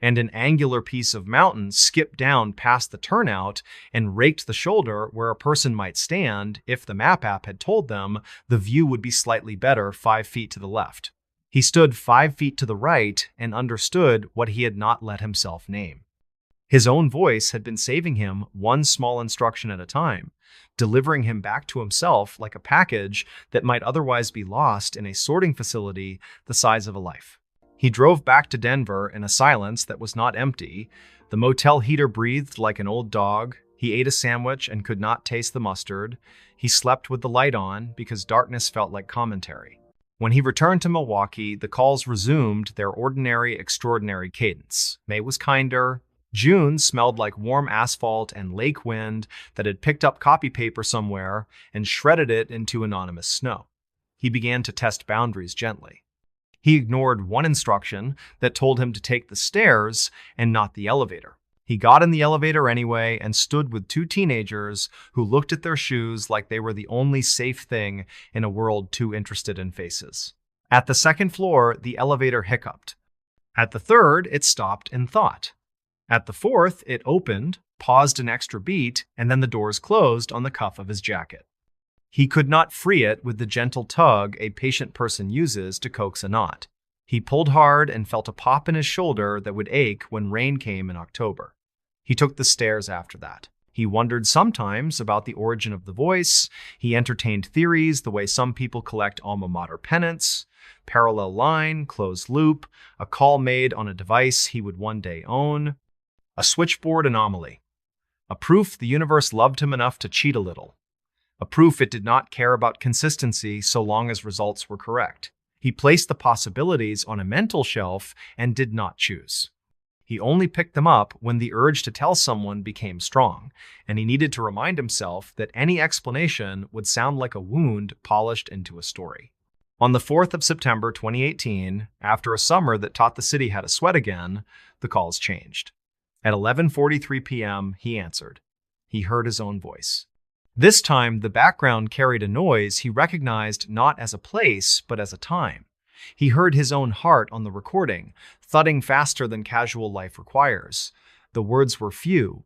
and an angular piece of mountain skipped down past the turnout and raked the shoulder where a person might stand if the map app had told them the view would be slightly better 5 feet to the left. He stood 5 feet to the right and understood what he had not let himself name. His own voice had been saving him one small instruction at a time, delivering him back to himself like a package that might otherwise be lost in a sorting facility the size of a life. He drove back to Denver in a silence that was not empty. The motel heater breathed like an old dog. He ate a sandwich and could not taste the mustard. He slept with the light on because darkness felt like commentary. When he returned to Milwaukee, the calls resumed their ordinary, extraordinary cadence. May was kinder. June smelled like warm asphalt and lake wind that had picked up copy paper somewhere and shredded it into anonymous snow. He began to test boundaries gently. He ignored one instruction that told him to take the stairs and not the elevator. He got in the elevator anyway and stood with two teenagers who looked at their shoes like they were the only safe thing in a world too interested in faces. At the second floor, the elevator hiccuped. At the third, it stopped in thought. At the fourth, it opened, paused an extra beat, and then the doors closed on the cuff of his jacket. He could not free it with the gentle tug a patient person uses to coax a knot. He pulled hard and felt a pop in his shoulder that would ache when rain came in October. He took the stairs after that. He wondered sometimes about the origin of the voice. He entertained theories the way some people collect alma mater pennants, parallel line, closed loop, a call made on a device he would one day own, a switchboard anomaly, a proof the universe loved him enough to cheat a little, a proof it did not care about consistency so long as results were correct. He placed the possibilities on a mental shelf and did not choose. He only picked them up when the urge to tell someone became strong, and he needed to remind himself that any explanation would sound like a wound polished into a story. On the 4th of September 2018, after a summer that taught the city how to sweat again, the calls changed. At 11:43 p.m., he answered. He heard his own voice. This time, the background carried a noise he recognized not as a place, but as a time. He heard his own heart on the recording, thudding faster than casual life requires. The words were few.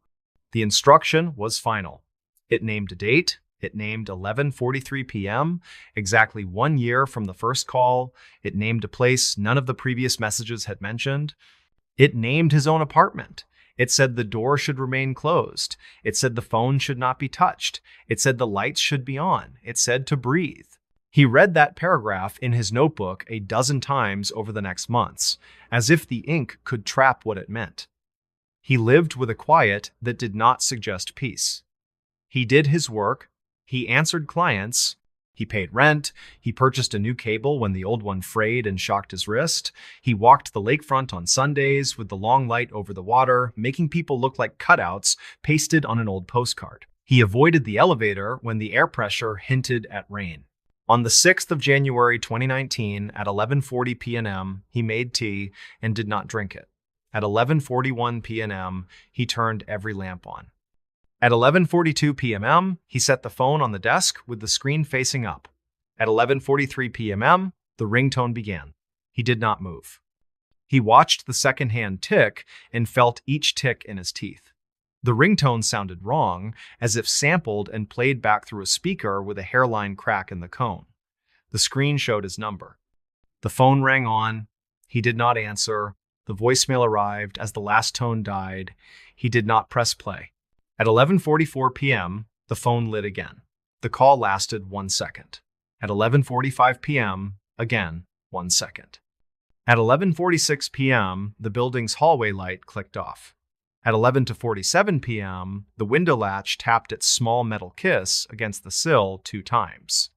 The instruction was final. It named a date. It named 11:43 p.m., exactly 1 year from the first call. It named a place none of the previous messages had mentioned. It named his own apartment. It said the door should remain closed. It said the phone should not be touched. It said the lights should be on. It said to breathe. He read that paragraph in his notebook a dozen times over the next months, as if the ink could trap what it meant. He lived with a quiet that did not suggest peace. He did his work. He answered clients. He paid rent. He purchased a new cable when the old one frayed and shocked his wrist. He walked the lakefront on Sundays with the long light over the water, making people look like cutouts pasted on an old postcard. He avoided the elevator when the air pressure hinted at rain. On the 6th of January 2019, at 11:40 p.m., he made tea and did not drink it. At 11:41 p.m., he turned every lamp on. At 11:42 p.m., he set the phone on the desk with the screen facing up. At 11:43 p.m., the ringtone began. He did not move. He watched the second-hand tick and felt each tick in his teeth. The ringtone sounded wrong, as if sampled and played back through a speaker with a hairline crack in the cone. The screen showed his number. The phone rang on. He did not answer. The voicemail arrived as the last tone died. He did not press play. At 11:44 p.m., the phone lit again. The call lasted 1 second. At 11:45 p.m., again 1 second. At 11:46 p.m., the building's hallway light clicked off. At 11:47 p.m., the window latch tapped its small metal kiss against the sill 2 times.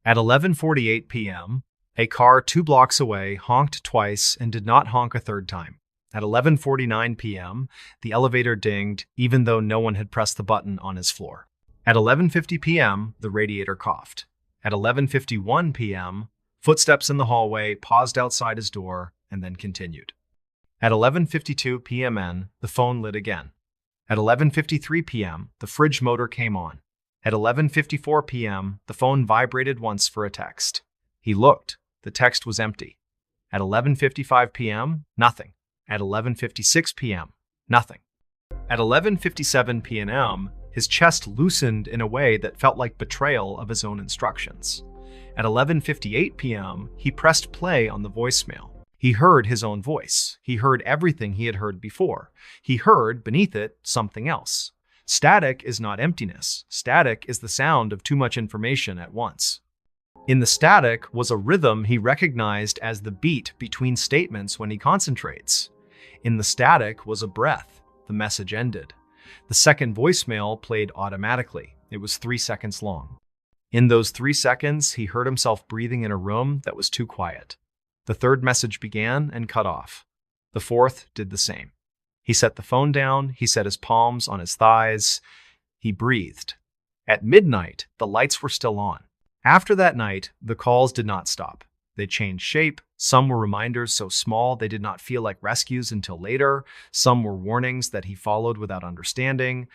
At 11:48 p.m., a car 2 blocks away honked twice and did not honk a third time. At 11:49 p.m., the elevator dinged, even though no one had pressed the button on his floor. At 11:50 p.m., the radiator coughed. At 11:51 p.m., footsteps in the hallway paused outside his door and then continued. At 11:52 p.m., the phone lit again. At 11:53 p.m., the fridge motor came on. At 11:54 p.m., the phone vibrated once for a text. He looked. The text was empty. At 11:55 p.m., nothing. At 11:56 p.m., nothing. At 11:57 p.m., his chest loosened in a way that felt like betrayal of his own instructions. At 11:58 p.m., he pressed play on the voicemail. He heard his own voice. He heard everything he had heard before. He heard, beneath it, something else. Static is not emptiness. Static is the sound of too much information at once. In the static was a rhythm he recognized as the beat between statements when he concentrates. In the static was a breath. The message ended. The second voicemail played automatically. It was 3 seconds long. In those 3 seconds, he heard himself breathing in a room that was too quiet. The third message began and cut off. The fourth did the same. He set the phone down. He set his palms on his thighs. He breathed. At midnight, the lights were still on. After that night, the calls did not stop. They changed shape. Some were reminders so small they did not feel like rescues until later. Some were warnings that he followed without understanding.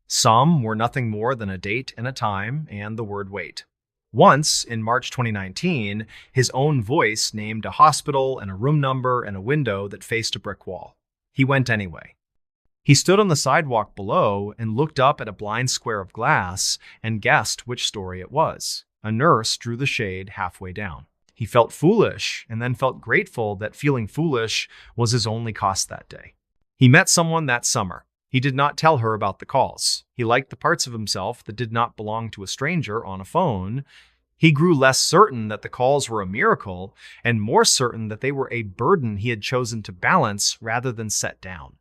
Some were nothing more than a date and a time and the word wait. Once, in March 2019, his own voice named a hospital and a room number and a window that faced a brick wall. He went anyway. He stood on the sidewalk below and looked up at a blind square of glass and guessed which story it was. A nurse drew the shade halfway down. He felt foolish and then felt grateful that feeling foolish was his only cost that day. He met someone that summer. He did not tell her about the calls. He liked the parts of himself that did not belong to a stranger on a phone. He grew less certain that the calls were a miracle and more certain that they were a burden he had chosen to balance rather than set down.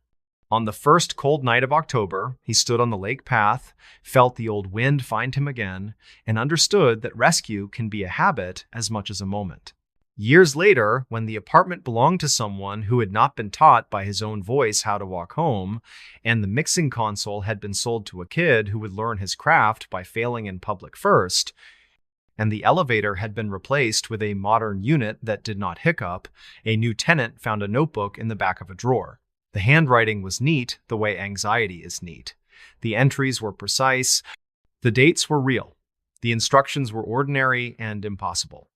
On the first cold night of October, he stood on the lake path, felt the old wind find him again, and understood that rescue can be a habit as much as a moment. Years later, when the apartment belonged to someone who had not been taught by his own voice how to walk home, and the mixing console had been sold to a kid who would learn his craft by failing in public first, and the elevator had been replaced with a modern unit that did not hiccup, a new tenant found a notebook in the back of a drawer. The handwriting was neat, the way anxiety is neat. The entries were precise. The dates were real. The instructions were ordinary and impossible.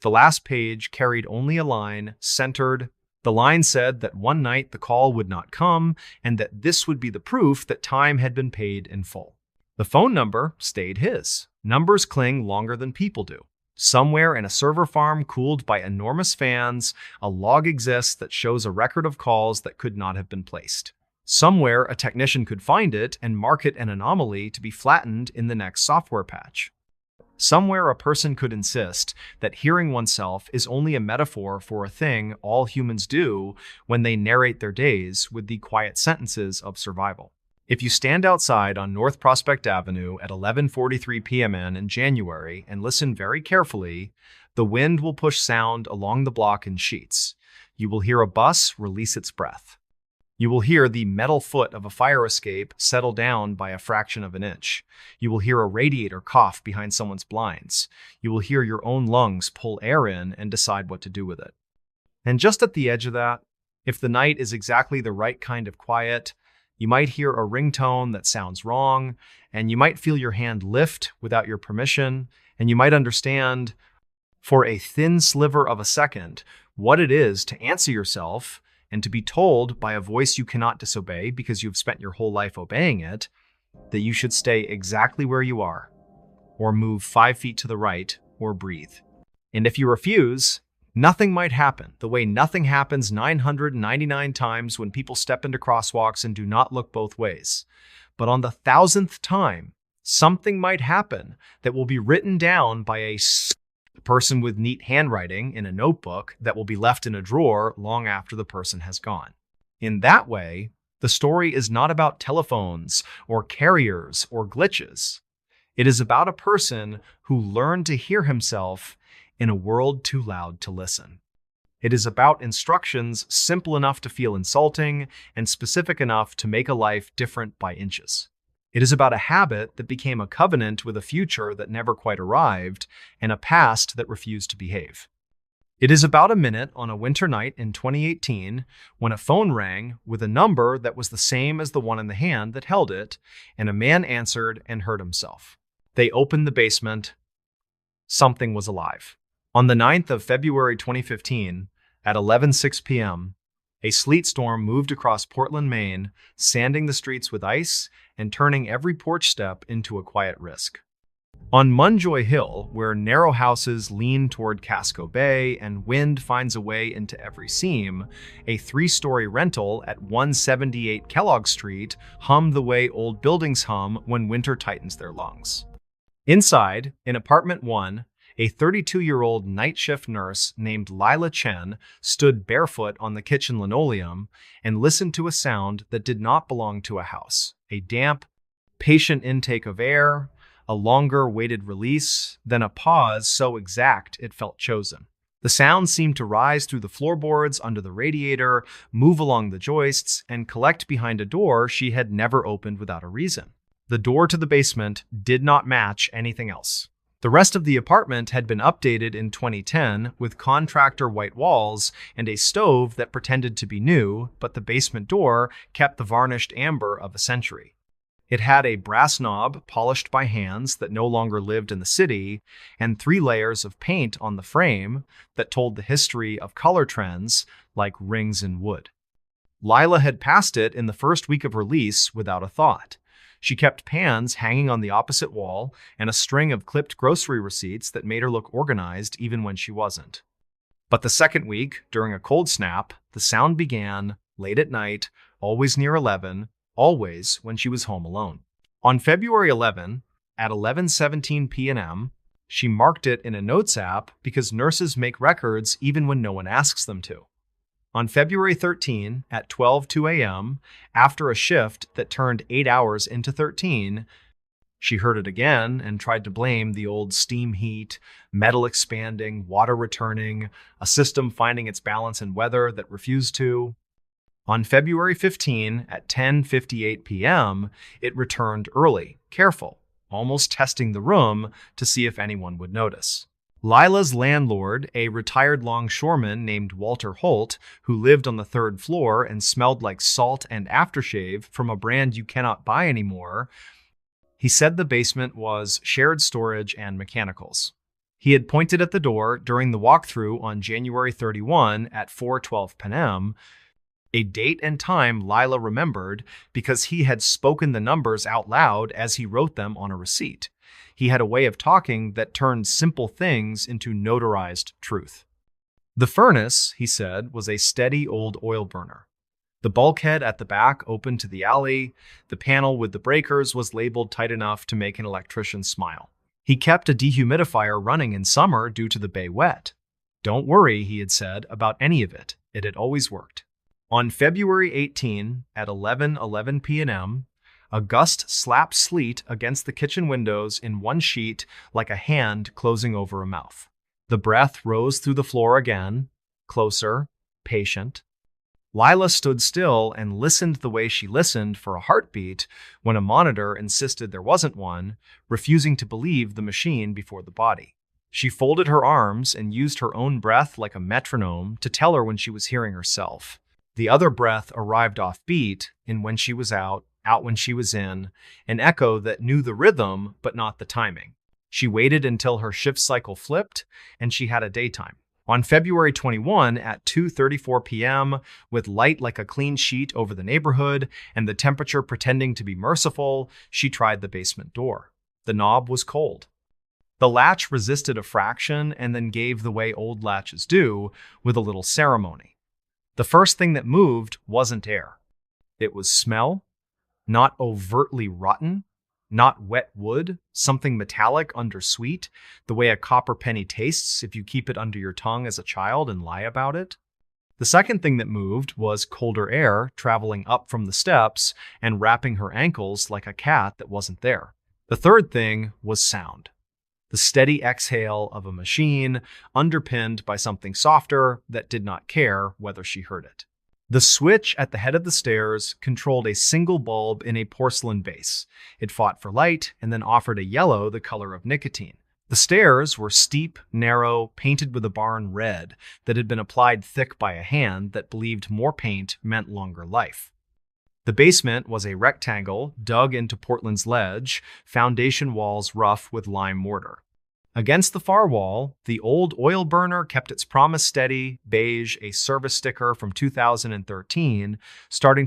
The last page carried only a line, centered. The line said that one night the call would not come and that this would be the proof that time had been paid in full. The phone number stayed his. Numbers cling longer than people do. Somewhere in a server farm cooled by enormous fans, a log exists that shows a record of calls that could not have been placed. Somewhere a technician could find it and mark it an anomaly to be flattened in the next software patch. Somewhere a person could insist that hearing oneself is only a metaphor for a thing all humans do when they narrate their days with the quiet sentences of survival. If you stand outside on North Prospect Avenue at 11:43 p.m. in January and listen very carefully, the wind will push sound along the block in sheets. You will hear a bus release its breath. You will hear the metal foot of a fire escape settle down by a fraction of an inch. You will hear a radiator cough behind someone's blinds. You will hear your own lungs pull air in and decide what to do with it. And just at the edge of that, if the night is exactly the right kind of quiet, you might hear a ringtone that sounds wrong, and you might feel your hand lift without your permission, and you might understand, for a thin sliver of a second, what it is to answer yourself and to be told by a voice you cannot disobey because you've spent your whole life obeying it, that you should stay exactly where you are, or move 5 feet to the right, or breathe. And if you refuse, nothing might happen, the way nothing happens 999 times when people step into crosswalks and do not look both ways. But on the 1,000th time, something might happen that will be written down by a person with neat handwriting in a notebook that will be left in a drawer long after the person has gone. In that way, the story is not about telephones or carriers or glitches. It is about a person who learned to hear himself in a world too loud to listen. It is about instructions simple enough to feel insulting and specific enough to make a life different by inches. It is about a habit that became a covenant with a future that never quite arrived and a past that refused to behave. It is about a minute on a winter night in 2018 when a phone rang with a number that was the same as the one in the hand that held it, and a man answered and heard himself. They opened the basement. Something was alive. On the 9th of February 2015, at 11:06 p.m., A sleet storm moved across Portland, Maine, sanding the streets with ice and turning every porch step into a quiet risk. On Munjoy Hill, where narrow houses lean toward Casco Bay and wind finds a way into every seam, a 3-story rental at 178 Kellogg Street hummed the way old buildings hum when winter tightens their lungs. Inside, in apartment 1, a 32-year-old night shift nurse named Lila Chen stood barefoot on the kitchen linoleum and listened to a sound that did not belong to a house: a damp, patient intake of air, a longer weighted release, then a pause so exact it felt chosen. The sound seemed to rise through the floorboards under the radiator, move along the joists, and collect behind a door she had never opened without a reason. The door to the basement did not match anything else. The rest of the apartment had been updated in 2010 with contractor white walls and a stove that pretended to be new, but the basement door kept the varnished amber of a century. It had a brass knob polished by hands that no longer lived in the city, and 3 layers of paint on the frame that told the history of color trends like rings in wood. Lila had passed it in the first week of release without a thought. She kept pans hanging on the opposite wall and a string of clipped grocery receipts that made her look organized even when she wasn't. But the second week, during a cold snap, the sound began late at night, always near 11, always when she was home alone. On February 11, at 11:17 p.m., she marked it in a notes app because nurses make records even when no one asks them to. On February 13, at 12:02 a.m., after a shift that turned 8 hours into 13, she heard it again and tried to blame the old steam heat, metal expanding, water returning, a system finding its balance in weather that refused to. On February 15, at 10:58 p.m., it returned early, careful, almost testing the room to see if anyone would notice. Lila's landlord, a retired longshoreman named Walter Holt, who lived on the 3rd floor and smelled like salt and aftershave from a brand you cannot buy anymore, he said the basement was shared storage and mechanicals. He had pointed at the door during the walkthrough on January 31 at 4:12 p.m., a date and time Lila remembered because he had spoken the numbers out loud as he wrote them on a receipt. He had a way of talking that turned simple things into notarized truth. The furnace, he said, was a steady old oil burner. The bulkhead at the back opened to the alley. The panel with the breakers was labeled tight enough to make an electrician smile. He kept a dehumidifier running in summer due to the bay wet. Don't worry, he had said, about any of it. It had always worked. On February 18, at 11:11 p.m., a gust slapped sleet against the kitchen windows in one sheet like a hand closing over a mouth. The breath rose through the floor again, closer, patient. Lila stood still and listened the way she listened for a heartbeat when a monitor insisted there wasn't one, refusing to believe the machine before the body. She folded her arms and used her own breath like a metronome to tell her when she was hearing herself. The other breath arrived off-beat, in when she was out when she was in, an echo that knew the rhythm but not the timing. She waited until her shift cycle flipped, and she had a daytime. On February 21 at 2:34 p.m., with light like a clean sheet over the neighborhood and the temperature pretending to be merciful, she tried the basement door. The knob was cold. The latch resisted a fraction and then gave the way old latches do, with a little ceremony. The first thing that moved wasn't air. It was smell, not overtly rotten, not wet wood, something metallic undersweet, the way a copper penny tastes if you keep it under your tongue as a child and lie about it. The second thing that moved was colder air traveling up from the steps and wrapping her ankles like a cat that wasn't there. The third thing was sound. The steady exhale of a machine, underpinned by something softer that did not care whether she heard it. The switch at the head of the stairs controlled a single bulb in a porcelain base. It fought for light and then offered a yellow the color of nicotine. The stairs were steep, narrow, painted with a barn red that had been applied thick by a hand that believed more paint meant longer life. The basement was a rectangle dug into Portland's ledge, foundation walls rough with lime mortar. Against the far wall, the old oil burner kept its promise steady, beige, a service sticker from 2013, starting to